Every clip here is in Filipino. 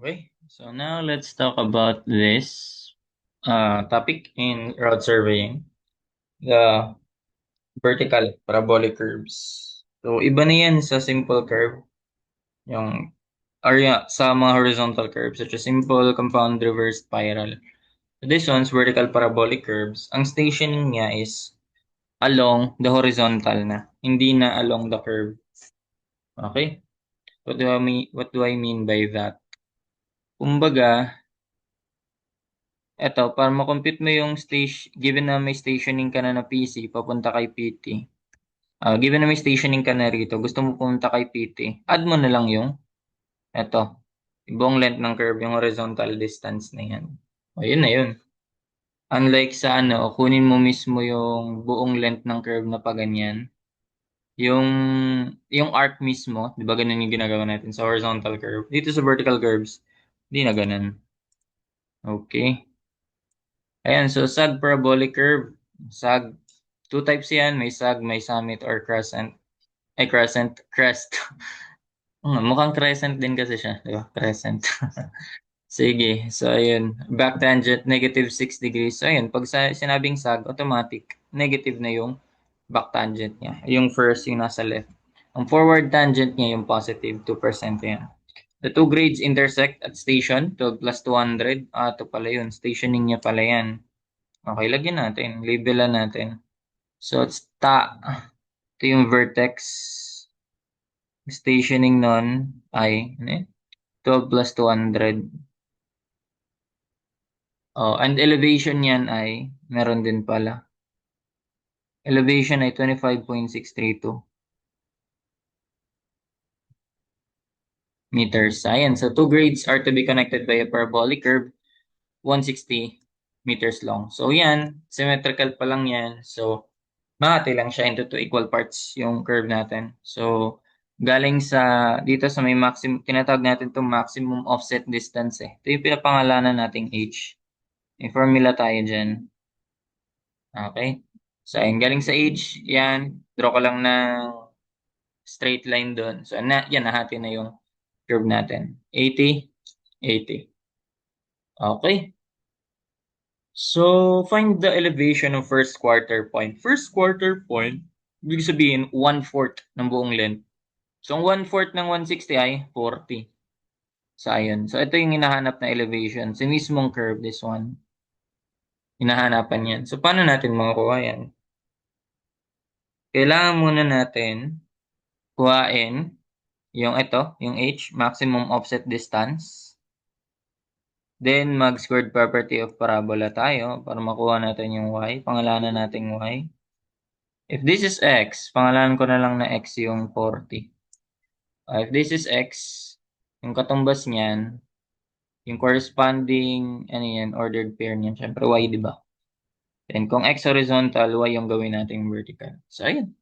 Okay, so now let's talk about this topic in route surveying, the vertical parabolic curves. So, iba na yan sa simple curve, yung area sa mga horizontal curves, such as simple, compound, reverse, spiral. So, this one's vertical parabolic curves. Ang stationing niya is along the horizontal na, hindi na along the curve. Okay? What do I mean by that? Kumbaga, eto, para makompute mo yung given na may stationing ka na na PC, papunta kay PT. Given na may stationing ka na rito, gusto mo pumunta kay PT, add mo na lang yung, eto, buong length ng curve, yung horizontal distance na yan. O, yun na yun. Unlike sa kunin mo mismo yung buong length ng curve na paganyan, yung, yung arc mismo, di ba ganun yung ginagawa natin sa horizontal curve? Dito sa vertical curves, di na ganun. Okay. Ayan, so sag parabolic curve. Sag, two types yan. May sag, may summit or crescent. Ay, crescent, crest. Mukhang crescent din kasi siya. Di ba? Crescent. Sige, so ayun. Back tangent, -6 degrees. So ayun, pag sinabing sag, automatic, negative na yung back tangent niya. Yung first, yung nasa left. Ang forward tangent niya, yung positive, 2% yan. The two grades intersect at station, 12 plus 200. Ito pala yun. Stationing niya pala yan. Okay, lagyan natin. Labelan natin. So, it's ito yung vertex. Stationing nun ay, ano yun? 12 plus 200. Oh, and elevation yan ay, meron din pala. Elevation ay 25.632 meters. Ayan, so two grades are to be connected by a parabolic curve, 160 meters long. So, yan, symmetrical pa lang yan. So, mahati lang siya into two equal parts yung curve natin. So, galing dito sa may maximum, tinatawag natin itong maximum offset distance eh. Ito yung pinapangalanan nating H. May formula tayo dyan. Okay? So, ayun, galing sa H, yan, draw ko lang ng straight line doon. So, yan, nahati na yung curve natin. 80, 80. Okay? So, find the elevation of first quarter point. First quarter point, ibig sabihin, 1/4 ng buong length. So, ang 1/4 ng 160 ay 40. So, ayun. So, ito yung hinahanap na elevation. Sa mismong curve, this one. Hinahanapan yan. So, paano natin makukuha yan? Kailangan muna natin kuhain yung yung H, maximum offset distance. Then, mag-squared property of parabola tayo para makuha natin yung Y. Pangalanan natin Y. If this is X, pangalanan ko na lang na X yung 40. If this is X, yung katumbas niyan, yung corresponding, ano yan, ordered pair niyan, syempre Y, di ba? Then, kung X horizontal, Y yung gawin natin vertical. So, ayun.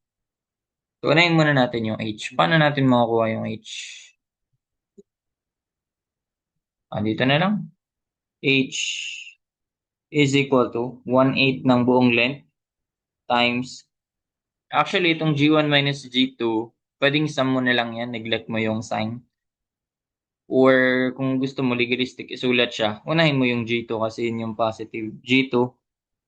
Tuunayin muna natin yung H. Paano natin makukuha yung H? Dito na lang. H is equal to 1/8 ng buong length times, actually, itong G1 minus G2, pwedeng sum mo na lang yan, neglect mo yung sign. Or kung gusto mo legalistic, isulat siya. Unahin mo yung G2 kasi yun yung positive. G2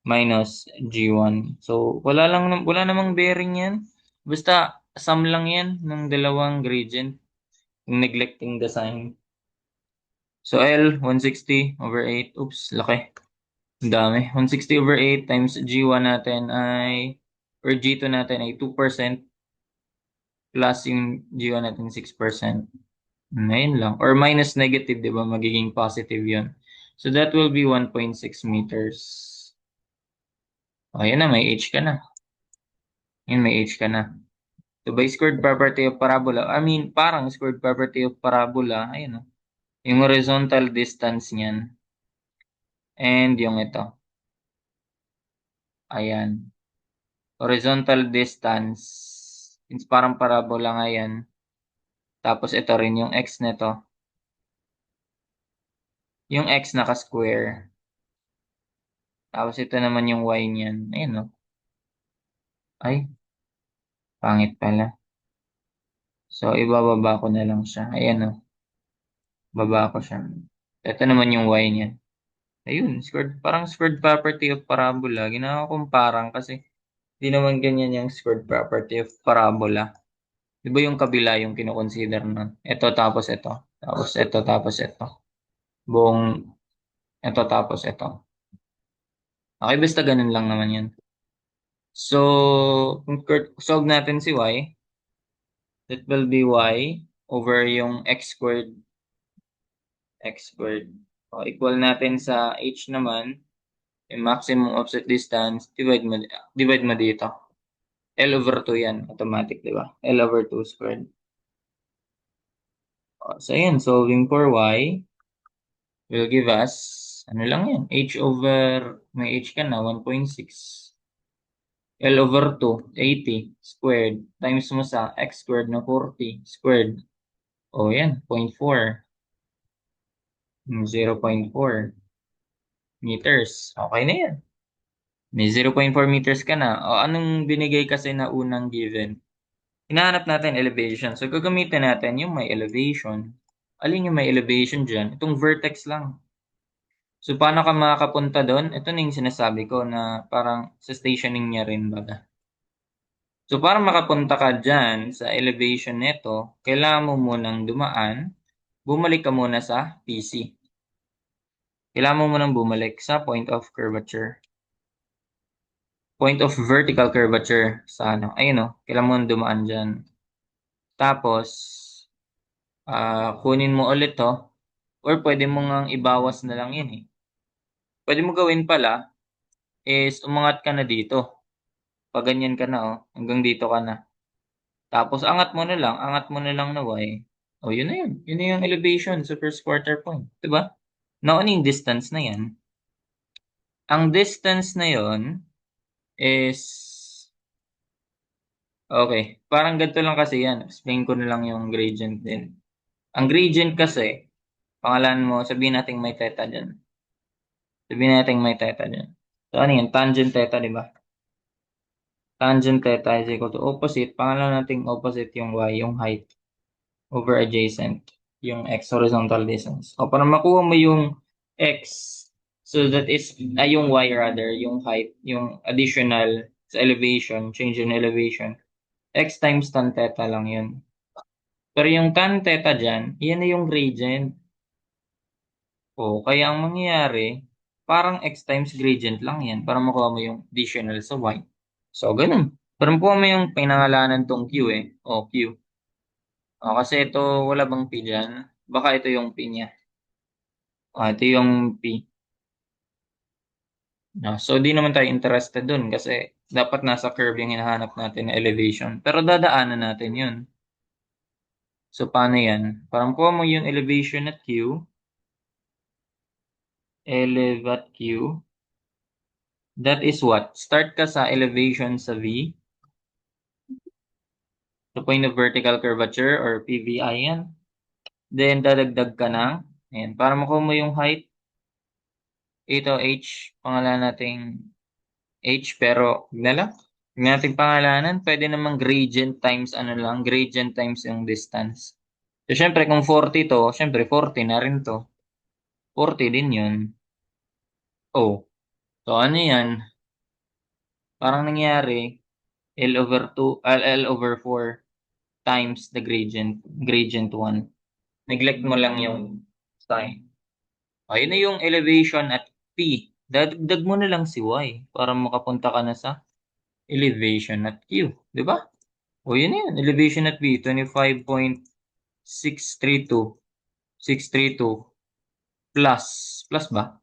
minus G1. So, wala namang bearing yan. Basta, sum lang yan ng dalawang gradient. Neglecting the sign. So, L, 160 over 8. Oops, laki. Ang dami. 160 over 8 times G1 natin ay, or G2 natin ay 2% plus yung G1 natin 6%. Ngayon lang. Or minus negative, di ba? Magiging positive yun. So, that will be 1.6 meters. O, yan na. May H ka na. Yun, may H ka na. So, by squared property of parabola, I mean, parang squared property of parabola, ayun o. Yung horizontal distance niyan. And yung ito. Ayan. Horizontal distance. Since parang parabola nga yan. Tapos ito rin yung x nito. Yung x naka-square. Tapos ito naman yung y niyan. Ayun o. Ay, pangit pala. So, ibababa ko na lang siya. Ayan o. Baba ko siya. Ito naman yung y niya. Ayun, parang squared property of parabola. Ginawa kong parang kasi di naman ganyan yung squared property of parabola. Di ba yung kabila yung kinoconsider nun? Ito tapos ito. Tapos ito tapos ito. Buong ito tapos ito. Okay, basta ganun lang naman yun. So, kung solve natin si y, that will be y over yung x squared. O, equal natin sa h naman, yung maximum offset distance, divide mo dito. L over 2 yan, automatic, di ba? L over 2 squared. O, so, yun, solving for y will give us, ano lang yan, h over, may h ka na, 1.6. L over 2, 80 squared, times mo sa x squared na 40 squared. O yan, 0.4. 0.4 meters. Okay na yan. May 0.4 meters ka na. O anong binigay kasi na unang given? Hinahanap natin elevation. So gagamitin natin yung may elevation. Alin yung may elevation dyan? Itong vertex lang. So paano ka makakapunta doon? Ito na yung sinasabi ko na parang sa stationing niya rin baga. So para makapunta ka dyan sa elevation nito, kailangan mo munang dumaan, bumalik ka muna sa PC. Kailangan mo munang bumalik sa point of curvature. Point of vertical curvature sa ano. Ayun o, kailangan mo nang dumaan dyan. Tapos, kunin mo ulit to. Or pwede mo ngang ibawas na lang yun eh. Pwede mo gawin pala is umangat ka na dito. Pag ganyan ka na oh, hanggang dito ka na. Tapos angat mo na lang na y. O yun na yun. Yun na yung elevation sa first quarter point. Diba? Now, ano yung distance na yan? Ang distance na yon is, okay, parang ganito lang kasi yan. Explain ko na lang yung gradient din. Ang gradient kasi, pangalan mo, sabihin natin may theta dyan. Sabihin natin may theta dyan. So, ano yun? Tangent theta, di ba? Tangent theta is equal to opposite. Pangalan natin opposite yung y, yung height over adjacent, yung x horizontal distance. O para makuha mo yung x, so that is, yung y rather, yung height, yung additional sa elevation, change in elevation, x times tan theta lang yun. Pero yung tan theta dyan, yan na yung gradient. O, kaya ang mangyayari, parang x times gradient lang yan para makuha mo yung additional sa y. So, ganun. Pero makuha mo yung pinangalanan tong q eh. O, q. O, kasi ito, wala bang p dyan? Baka ito yung p niya. O, ito yung p. No, so, di naman tayo interested dun kasi dapat nasa curve yung hinahanap natin na elevation. Pero dadaanan natin yun. So, paano yan? Parang kuha mo yung elevation at q. Elev at q. That is what? Start ka sa elevation sa v. The point of vertical curvature or PVI yan. Then, dadagdag ka ng, ayan, para makuha mo yung height. Ito, h, pangalan nating h, pero, lang. Huwag natin pangalanan, pwede namang gradient times, ano lang, gradient times yung distance. So, syempre, kung 40 to, syempre, 40 na rin to. 40 din yun. Oh, so ano yan? Parang nangyari, L over 2, L over 4 times the gradient 1. Neglect mo lang yung sign. Ayun na yung elevation at P. Dadagdag mo na lang si Y para makapunta ka na sa elevation at Q. Di ba? O yun na yun. Elevation at P, 25.632. 632 plus. Plus ba?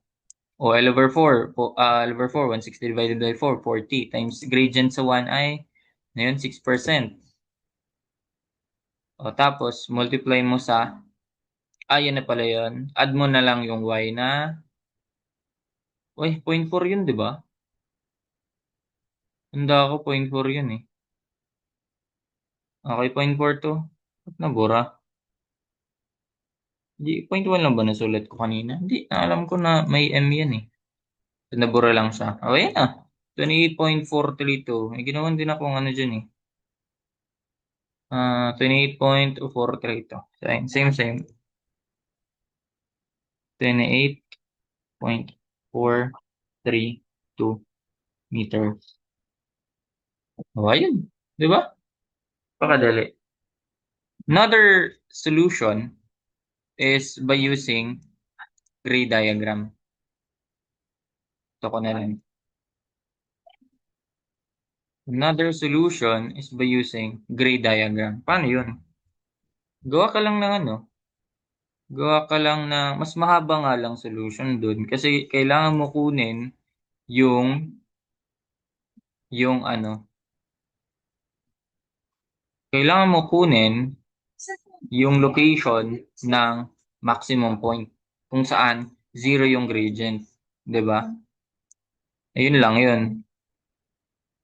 O L over 4. L over 4, 160 divided by 4, 40. Times gradient sa 1 ay, na yun, 6%. O tapos, multiply mo sa, yun na pala yun. Add mo na lang yung Y na, uy, 0.4 yun, di ba? Handa ako, 0.4 yun eh. Okay, 0.4 to. Ba't nabura? Hindi, 0.1 lang ba nasulat ko kanina? Hindi, alam ko na may M yan eh. Nabura lang siya. Okay na. 28.432. May ginawan din akong ano dyan eh. 28.432. Same, same. 28.432 meters. O, ayun. Di ba? Pakadali. Another solution is by using gray diagram. Ito ko na lang. Another solution is by using gray diagram. Paano yun? Gawa ka lang ng ano? Gawa ka lang na mas mahaba nga lang solution dun. Kasi kailangan mo kunin yung, yung ano, kailangan mo kunin yung location ng maximum point. Kung saan, zero yung gradient. 'Di ba? Ayun lang yun.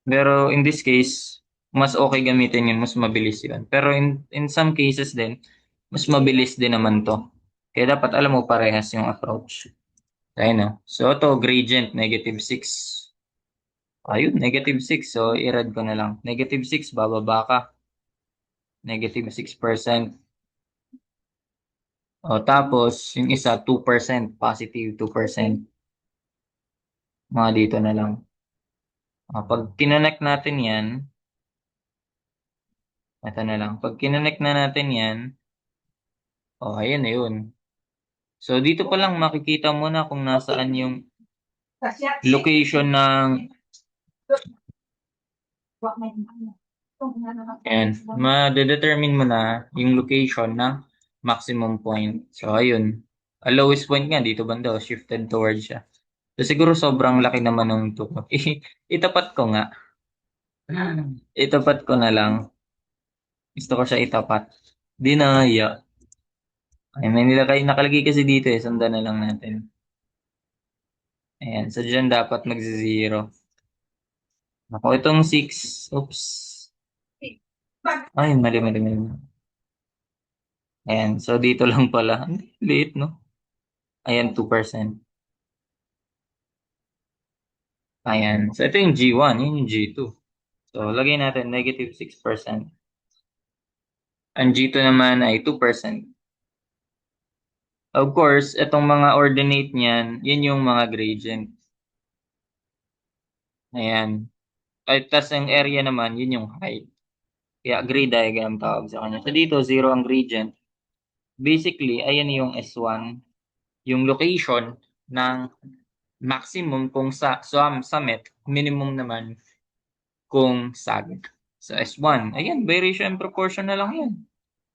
Pero in this case, mas okay gamitin yun, mas mabilis yun. Pero in some cases din, mas mabilis din naman to. Kaya dapat alam mo parehas yung approach. Ayun no. So to gradient, -6. Ayun, -6. So i-read ko na lang. -6, bababa ka. -6%. O tapos, yung isa, 2%. Positive 2%. Mga dito na lang. Pag kinonect natin yan, ito na lang. Pag kinonect na natin yan, ayan na yun. So, dito pa lang makikita mo na kung nasaan yung location ng, ayan, ma-determine mo na yung location ng maximum point. So, ayun. Ang lowest point nga, dito banda, shifted towards siya. So, siguro sobrang laki naman nung ito. Itapat ko nga. Itapat ko na lang. Gusto ko siya itapat. Di na nga. Ay, may nakalagay kasi dito eh. Sundan na lang natin. Ayan. So, dyan dapat mag-zero. Ako, itong 6. Oops. Ay, mali. Ayan. So, dito lang pala. Ang liit, no? Ayan, 2%. Ayan. So, ito yung G1. Yun yung G2. So, lagay natin -6%. Ang G2 naman ay 2%. Of course, itong mga ordinate niyan, yun yung mga gradient. Ayan. At tas ang area naman, yun yung height. Kaya gray diagram tawag sa kanya. So dito, zero ang gradient. Basically, ayan yung S1. Yung location ng maximum kung sa summit, minimum naman kung sag. So S1, ayan, by ratio and proportion na lang yan.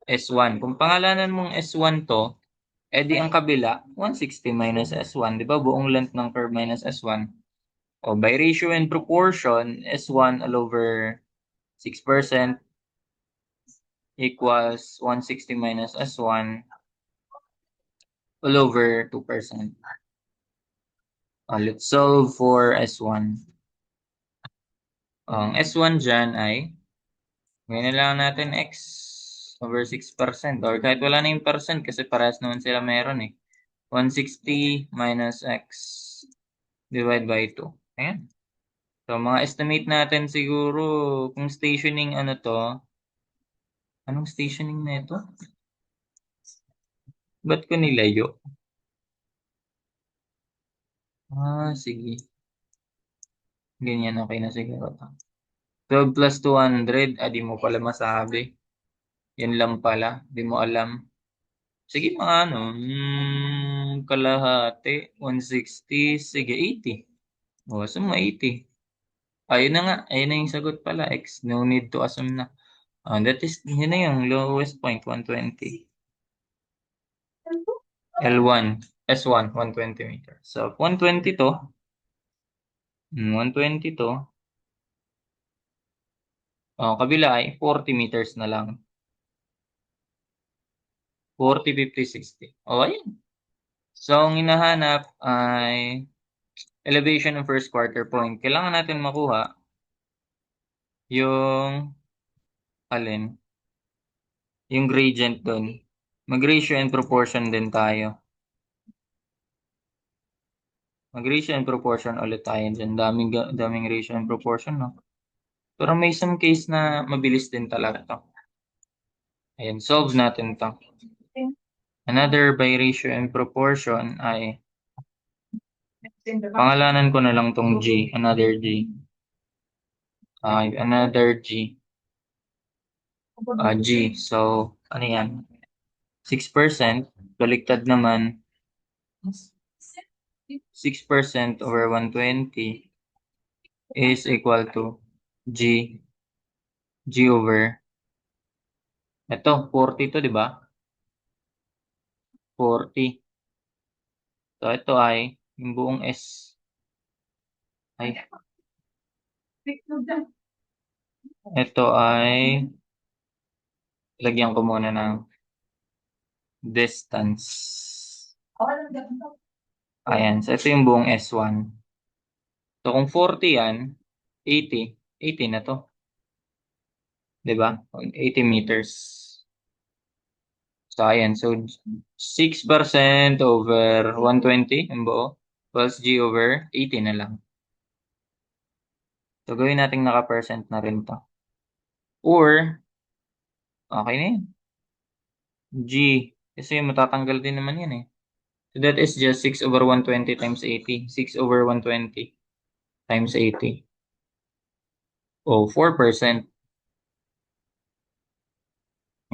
S1. Kung pangalanan mong S1 to, edi ang kabila, 160 minus S1. Di ba? Buong length ng curve minus S1. O by ratio and proportion, S1 all over 6% equals 160 minus S1 all over 2%. Let's solve for S1. Ang S1 dyan ay, ngayon na lang natin X over 6%. Or kahit wala na yung percent kasi parehas naman sila meron eh. 160 minus X divide by 2. Ayan. So, mga estimate natin siguro kung stationing ano to. Anong stationing na ito? Ba't ko nilayo? Sige. Ganyan, okay na siguro. 12 plus 200, di mo pala masabi. Yan lang pala, di mo alam. Sige mga ano, kalahati, 160, sige 80. So mga 80. Ayun na nga, ayun na yung sagot pala, X. No need to assume na. That is, yun na yung lowest point, 120. L1, S1, 120 meters. So, 120 to, 120 to, kabila ay 40 meters na lang. 40, 50, 60. Ayan. So, ang hinahanap ay elevation ng first quarter point. Kailangan natin makuha yung alin, yung gradient doon. Mag-ratio and proportion din tayo. Mag-ratio and proportion ulit tayo dyan. Daming ratio and proportion, no? Pero may some case na mabilis din talaga to. Ayan, solve natin to. Another by ratio and proportion ay pangalanan ko na lang tong G. Another G. Another G. G. So, ano yan? 6%. Baliktad naman. 6% over 120 is equal to G. G over. Ito, 40 to, di ba? 40. So, ito ay yung buong S. Ay, ito ay lagyan ko muna ng distance. Ayan. So, ito yung buong S1. So, kung 40 yan, 80. 80 na to. Diba? 80 meters. So, ayan. So, 6% over 120 ang buo. Plus G over 80 na lang. So, gawin natin naka-percent na rin to. Or, okay na yan. G. Kasi matatanggal din naman yan eh. So, that is just 6 over 120 times 80. 6 over 120 times 80. Oh, 4%.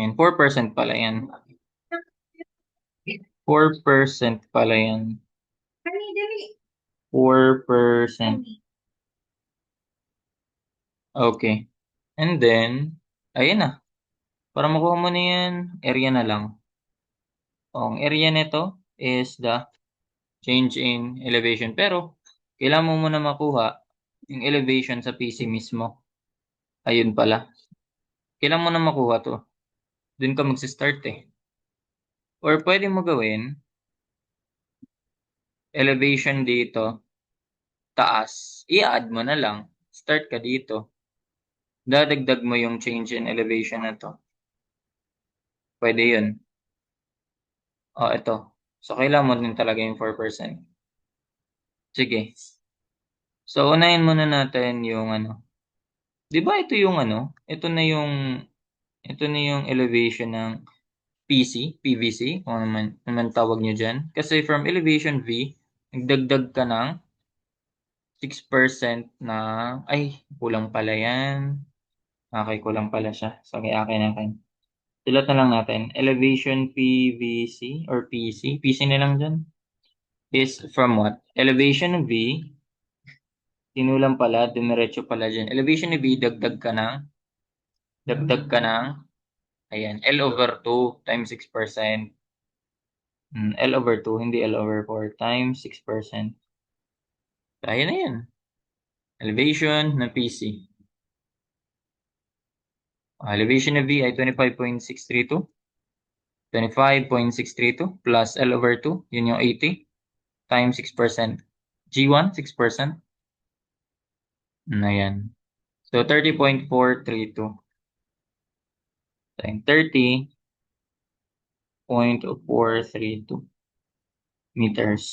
Ayan, 4% pala yan. 4% pala yan. 4%. Okay. And then, ayun na. Para makuha mo na yan, area na lang. Ang area nito is the change in elevation. Pero, kailangan mo muna makuha yung elevation sa PC mismo. Ayun pala. Kailangan mo na makuha to. Doon ka magsistart eh. Or pwede mo gawin, elevation dito, taas. I-add mo na lang. Start ka dito. Dadagdag mo yung change in elevation na to. Pwede yun. Ito. So, kailangan mo din talaga yung 4%. Sige. So, unahin muna natin yung ano. Di ba ito yung ano? Ito na yung elevation ng PVC, kung naman tawag nyo dyan. Kasi from elevation V, nagdagdag ka ng 6% na, ay, kulang pala yan. Okay, kulang pala siya. So, akin. Sulat na lang natin. Elevation PVC or PC. PC na lang dyan. Is from what? Elevation V. Tinulang pala. Dumiretso pala dyan. Elevation V. Dagdag ka ng. Ayan. L over 2 times 6%. L over 2. Hindi L over 4 times 6%. Kaya na yan. Elevation ng PC. Elevation ng V ay 25.632. 25.632 plus L over 2. Yun yung 80. Times 6%. G1, 6%. Ayan. So, 30.432 times 30.432 meters.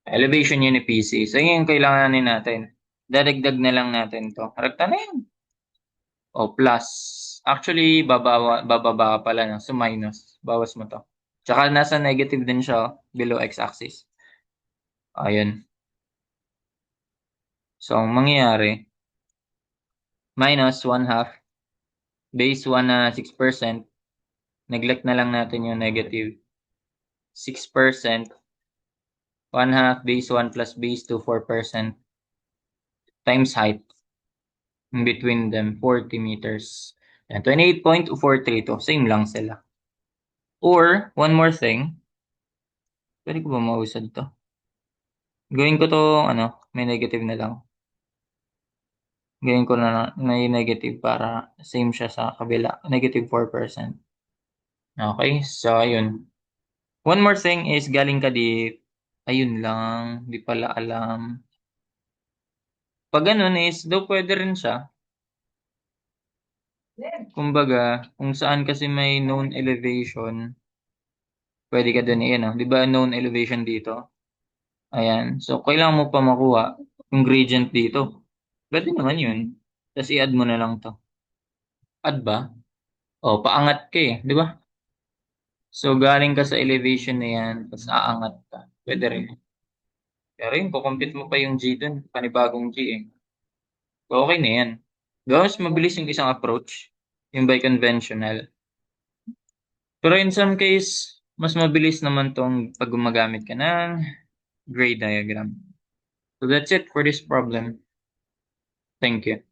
Elevation yun ni PC. So, yun yung kailanganin natin. Dadagdag na lang natin to. Rekta na yan. O, plus. Actually, bababa ka pala. No? So, minus. Bawas mo to. Tsaka, nasa negative din siya below x-axis. Ayun. So, ang mangyayari, minus 1/2. Base 1 na 6%. Neglect na lang natin yung negative. 6%. 1/2 base 1 plus base 2, 4%. Times height. In between them, 40 meters. Yan, 28.432. Same lang sila. Or, one more thing. Pwede ko ba mausad to? Gawin ko to, may negative na lang. Gawin ko na may negative para same siya sa kabila. Negative 4%. Okay, so ayun. One more thing is galing ka di, ayun lang, di pala alam. Pag ganun is, daw pwede rin siya. Kumbaga, kung saan kasi may known elevation, pwede ka dun eh, di ba known elevation dito? Ayan. So, kailangan mo pa makuha yung gradient dito. Pwede naman yun. Tapos i-add mo na lang to. Add ba? O, paangat ka eh, di ba? So, galing ka sa elevation na yan, tapos aangat ka. Pwede rin. Pero yun, kukompute mo pa yung G dun, panibagong G eh. So, okay na yan. Diba, mas mabilis yung isang approach, yung by conventional. Pero in some case, mas mabilis naman tong pag gumagamit ka ng gray diagram. So that's it for this problem. Thank you.